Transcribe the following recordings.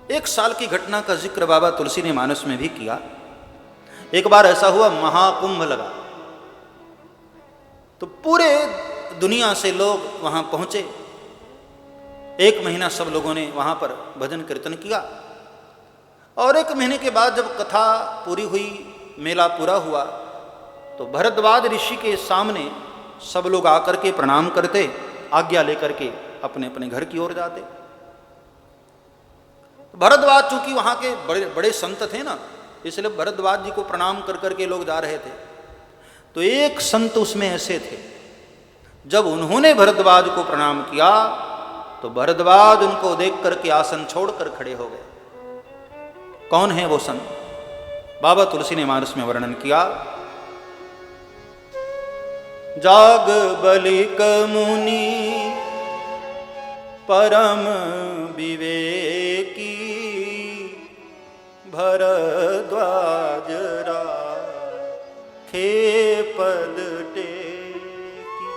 एक साल की घटना का जिक्र बाबा तुलसी ने मानस में भी किया। एक बार ऐसा हुआ, महाकुंभ लगा, तो पूरे दुनिया से लोग वहां पहुंचे। 1 महीना सब लोगों ने वहां पर भजन कीर्तन किया, और 1 महीने के बाद जब कथा पूरी हुई, मेला पूरा हुआ, तो भरद्वाज ऋषि के सामने सब लोग आकर के प्रणाम करते, आज्ञा लेकर के अपने अपने घर की ओर जाते। भरद्वाज चूंकि वहां के बड़े बड़े संत थे ना, इसलिए भरद्वाज जी को प्रणाम कर करके लोग जा रहे थे। तो एक संत उसमें ऐसे थे, जब उन्होंने भरद्वाज को प्रणाम किया तो भरद्वाज उनको देख करके आसन छोड़कर खड़े हो गए। कौन है वो संत? बाबा तुलसी ने मानस में वर्णन किया। जाग बलिक मुनि परम विवेकी, भरद्वाज राखे पद टेकी।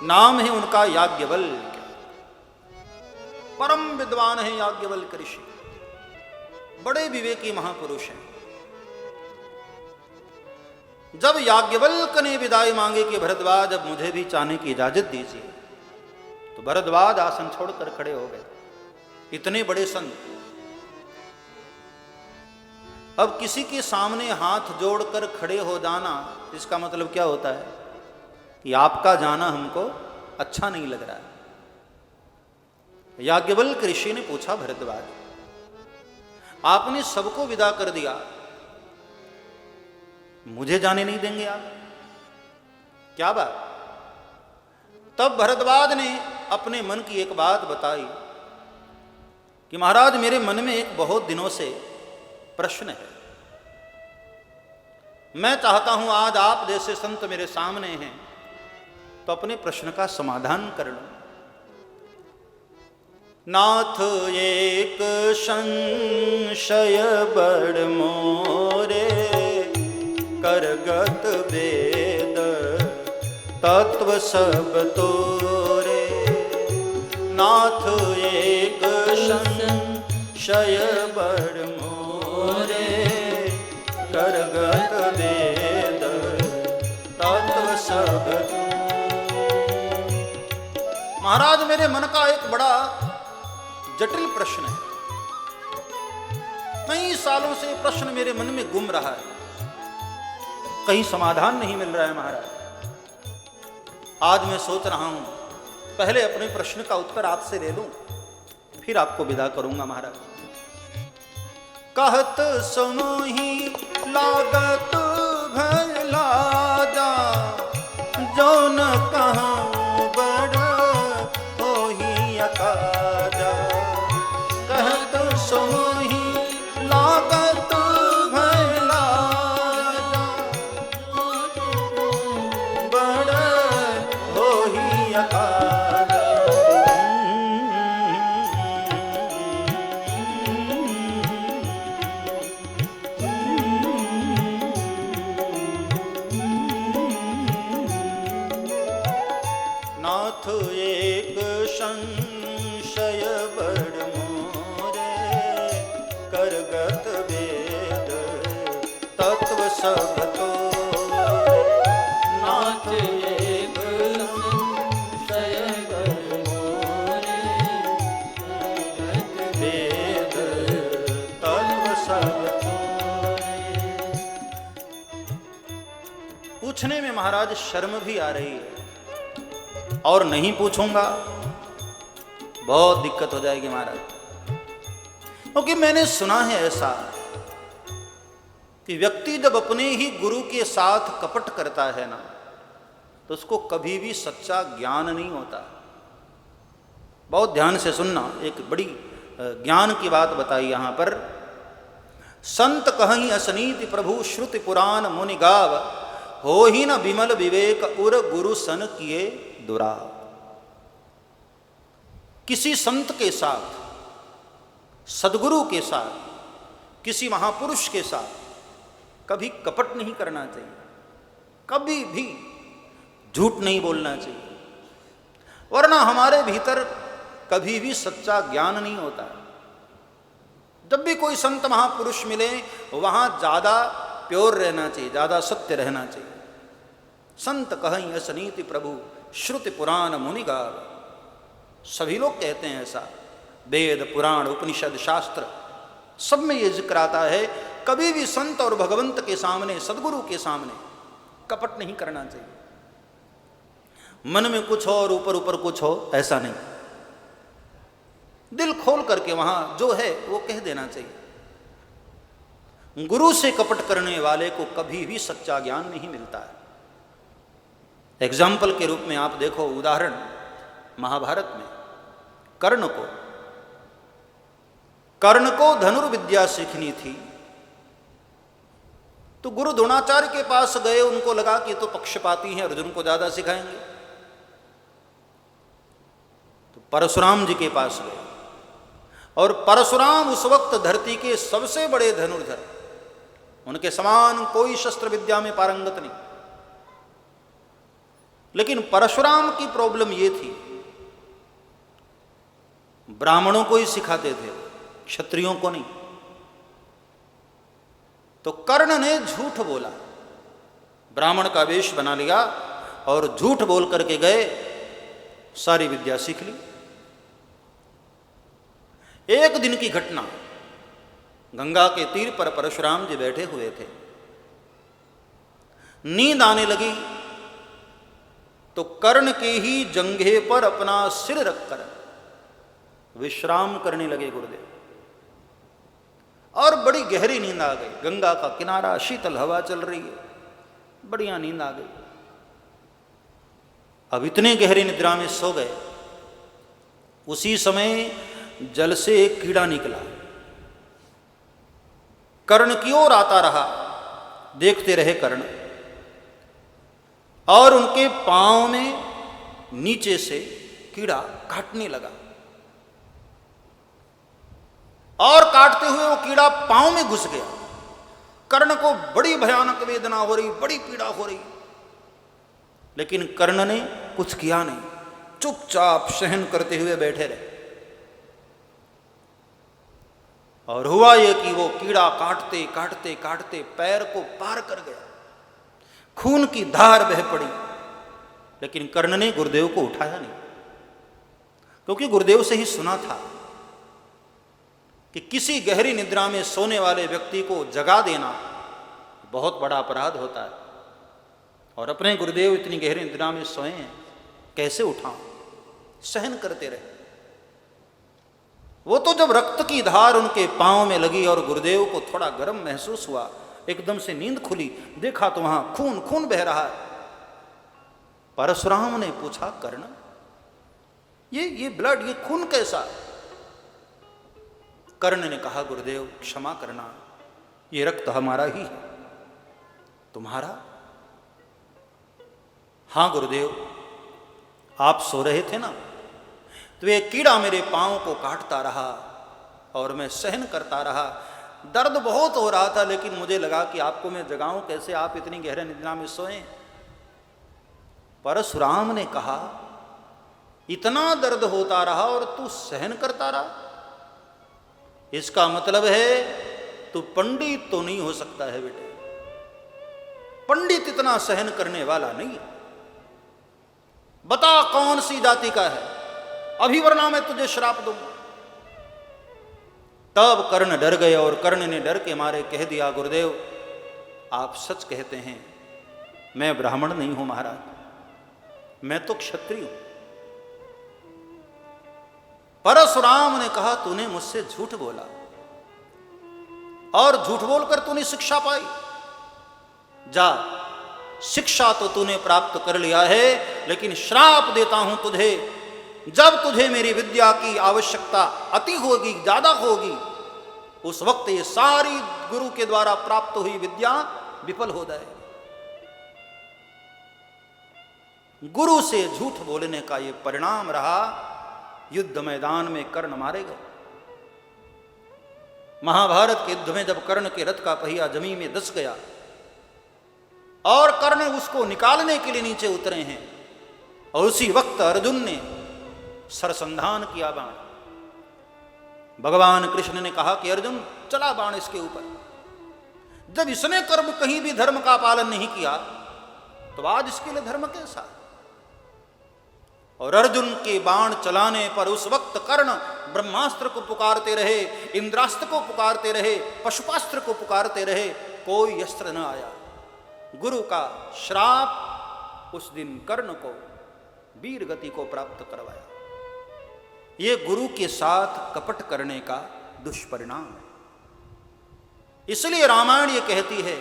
नाम है उनका याज्ञवल्क्य। परम विद्वान है याज्ञवल्क्य ऋषि, बड़े विवेकी महापुरुष हैं। जब याज्ञवल्क्य ने विदाई मांगी कि भरद्वाज अब मुझे भी जाने की इजाजत दीजिए, तो भरद्वाज आसन छोड़कर खड़े हो गए। इतने बड़े संत। अब किसी के सामने हाथ जोड़कर खड़े हो जाना, इसका मतलब क्या होता है कि आपका जाना हमको अच्छा नहीं लग रहा है। याज्ञवल्क्य ऋषि ने पूछा, भरद्वाज आपने सबको विदा कर दिया, मुझे जाने नहीं देंगे आप? क्या बात? तब भरद्वाज ने अपने मन की एक बात बताई कि महाराज, मेरे मन में एक बहुत दिनों से प्रश्न है। मैं चाहता हूं आज आप जैसे संत मेरे सामने हैं तो अपने प्रश्न का समाधान कर लूं। नाथ एक संशय बड़ मोरे, करगत वेद तत्व सब तोरे। नाथ एक संशय बड़ मोरे, करगत वेद तत्व सब। महाराज, मेरे मन का एक बड़ा जटिल प्रश्न है। कई सालों से प्रश्न मेरे मन में गुम रहा है, कहीं समाधान नहीं मिल रहा है महाराज। आज मैं सोच रहा हूं पहले अपने प्रश्न का उत्तर आपसे ले लूं, फिर आपको विदा करूंगा महाराज। कहत सुनो ही लागत भला जा, जो न कहूं बड़ हो ही अकाजा। कहत सुनो ही लागत भला जा, बड़ हो ही अकाजा। नाथ एक संशय बड़ मोरे, करगत वेद तत्व सब तोरे। नाथ एक संशय बड़ मोरे, करगत वेद तत्व सब तोरे। पूछने में महाराज शर्म भी आ रही है, और नहीं पूछूंगा बहुत दिक्कत हो जाएगी महाराज। क्योंकि मैंने सुना है ऐसा कि व्यक्ति जब अपने ही गुरु के साथ कपट करता है ना, तो उसको कभी भी सच्चा ज्ञान नहीं होता। बहुत ध्यान से सुनना, एक बड़ी ज्ञान की बात बताई यहां पर। संत कहीं असनीति प्रभु श्रुति पुराण मुनि गाव, हो ही न विमल विवेक उर गुरु सन किए दुराव। किसी संत के साथ, सदगुरु के साथ, किसी महापुरुष के साथ कभी कपट नहीं करना चाहिए, कभी भी झूठ नहीं बोलना चाहिए, वरना हमारे भीतर कभी भी सच्चा ज्ञान नहीं होता। जब भी कोई संत महापुरुष मिले वहां ज्यादा प्योर रहना चाहिए, ज्यादा सत्य रहना चाहिए। संत कहीं असनीति प्रभु श्रुति पुराण मुनि गाव, सभी लोग कहते हैं ऐसा। वेद पुराण उपनिषद शास्त्र सब में ये जिक्र आता है, कभी भी संत और भगवंत के सामने, सदगुरु के सामने कपट नहीं करना चाहिए। मन में कुछ हो और ऊपर ऊपर कुछ हो, ऐसा नहीं। दिल खोल करके वहां जो है वो कह देना चाहिए। गुरु से कपट करने वाले को कभी भी सच्चा ज्ञान नहीं मिलता है। एग्जाम्पल के रूप में आप देखो, उदाहरण महाभारत में कर्ण को धनुर्विद्या सीखनी थी, तो गुरु द्रोणाचार्य के पास गए। उनको लगा कि तो पक्षपाती हैं, अर्जुन को ज्यादा सिखाएंगे, तो परशुराम जी के पास गए। और परशुराम उस वक्त धरती के सबसे बड़े धनुर्धर, उनके समान कोई शस्त्र विद्या में पारंगत नहीं। लेकिन परशुराम की प्रॉब्लम ये थी, ब्राह्मणों को ही सिखाते थे, क्षत्रियों को नहीं। तो कर्ण ने झूठ बोला, ब्राह्मण का वेश बना लिया और झूठ बोल करके गए, सारी विद्या सीख ली। एक दिन की घटना, गंगा के तीर पर परशुराम जी बैठे हुए थे, नींद आने लगी तो कर्ण के ही जंघे पर अपना सिर रखकर विश्राम करने लगे गुरुदेव। और बड़ी गहरी नींद आ गई। गंगा का किनारा, शीतल हवा चल रही है, बढ़िया नींद आ गई। अब इतने गहरी निद्रा में सो गए, उसी समय जल से एक कीड़ा निकला, कर्ण की ओर आता रहा। देखते रहे कर्ण, और उनके पांव में नीचे से कीड़ा काटने लगा, और काटते हुए वो कीड़ा पांव में घुस गया। कर्ण को बड़ी भयानक वेदना हो रही, बड़ी पीड़ा हो रही, लेकिन कर्ण ने कुछ किया नहीं, चुपचाप सहन करते हुए बैठे रहे। और हुआ ये कि वो कीड़ा काटते काटते काटते पैर को पार कर गया, खून की धार बह पड़ी। लेकिन कर्ण ने गुरुदेव को उठाया नहीं, क्योंकि गुरुदेव से ही सुना था कि किसी गहरी निद्रा में सोने वाले व्यक्ति को जगा देना बहुत बड़ा अपराध होता है। और अपने गुरुदेव इतनी गहरी निद्रा में सोए हैं, कैसे उठाऊं? सहन करते रहे। वो तो जब रक्त की धार उनके पांव में लगी और गुरुदेव को थोड़ा गर्म महसूस हुआ, एकदम से नींद खुली, देखा तो वहां खून खून बह रहा है। परशुराम ने पूछा, कर्ण ये ब्लड, ये खून कैसा? कर्ण ने कहा, गुरुदेव क्षमा करना, ये रक्त हमारा ही है। तुम्हारा? हां गुरुदेव, आप सो रहे थे ना, तो ये कीड़ा मेरे पांव को काटता रहा और मैं सहन करता रहा। दर्द बहुत हो रहा था, लेकिन मुझे लगा कि आपको मैं जगाऊं कैसे, आप इतनी गहरे निद्रा में सोए। परशुराम ने कहा, इतना दर्द होता रहा और तू सहन करता रहा? इसका मतलब है तू पंडित तो नहीं हो सकता है बेटे। पंडित इतना सहन करने वाला नहीं। बता कौन सी जाति का है, अभी वरना मैं तुझे श्राप दूंगा। तब कर्ण डर गए और कर्ण ने डर के मारे कह दिया, गुरुदेव आप सच कहते हैं, मैं ब्राह्मण नहीं हूं महाराज, मैं तो क्षत्रिय हूं। परशुराम ने कहा, तूने मुझसे झूठ बोला और झूठ बोलकर तूने शिक्षा पाई। जा, शिक्षा तो तूने प्राप्त कर लिया है, लेकिन श्राप देता हूं तुझे, जब तुझे मेरी विद्या की आवश्यकता अति होगी, ज्यादा होगी, उस वक्त ये सारी गुरु के द्वारा प्राप्त हुई विद्या विफल हो जाएगी। गुरु से झूठ बोलने का ये परिणाम रहा। युद्ध मैदान में कर्ण मारे गए। महाभारत के युद्ध में जब कर्ण के रथ का पहिया जमीन में धंस गया और कर्ण उसको निकालने के लिए नीचे उतरे हैं, और उसी वक्त अर्जुन ने सरसंधान किया बाण, भगवान कृष्ण ने कहा कि अर्जुन चला बाण इसके ऊपर। जब इसने कर्म कहीं भी धर्म का पालन नहीं किया तो आज इसके लिए धर्म कैसा। और अर्जुन के बाण चलाने पर उस वक्त कर्ण ब्रह्मास्त्र को पुकारते रहे, इंद्रास्त्र को पुकारते रहे, पशुपास्त्र को पुकारते रहे, कोई अस्त्र न आया। गुरु का श्राप उस दिन कर्ण को वीर गति को प्राप्त करवाया। ये गुरु के साथ कपट करने का दुष्परिणाम है। इसलिए रामायण ये कहती है,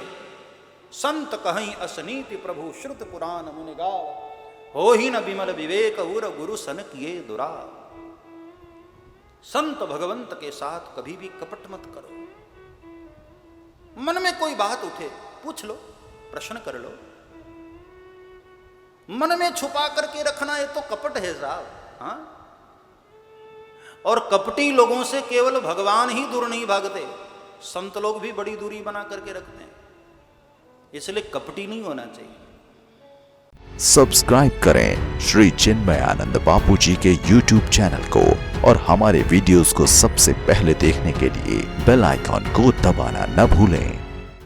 संत कहीं असनीति प्रभु श्रुत पुराण मुनि गाव, हो ही न विमल विवेक उर गुरु सन किए दुरा। संत भगवंत के साथ कभी भी कपट मत करो। मन में कोई बात उठे पूछ लो, प्रश्न कर लो। मन में छुपा करके रखना ये तो कपट है साहब। हाँ, और कपटी लोगों से केवल भगवान ही दूर नहीं भागते, संत लोग भी बड़ी दूरी बना करके रखते हैं। इसलिए कपटी नहीं होना चाहिए। सब्सक्राइब करें श्री चिन्मयानंद बापू जी के YouTube चैनल को और हमारे वीडियोस को सबसे पहले देखने के लिए बेल आइकॉन को दबाना न भूलें।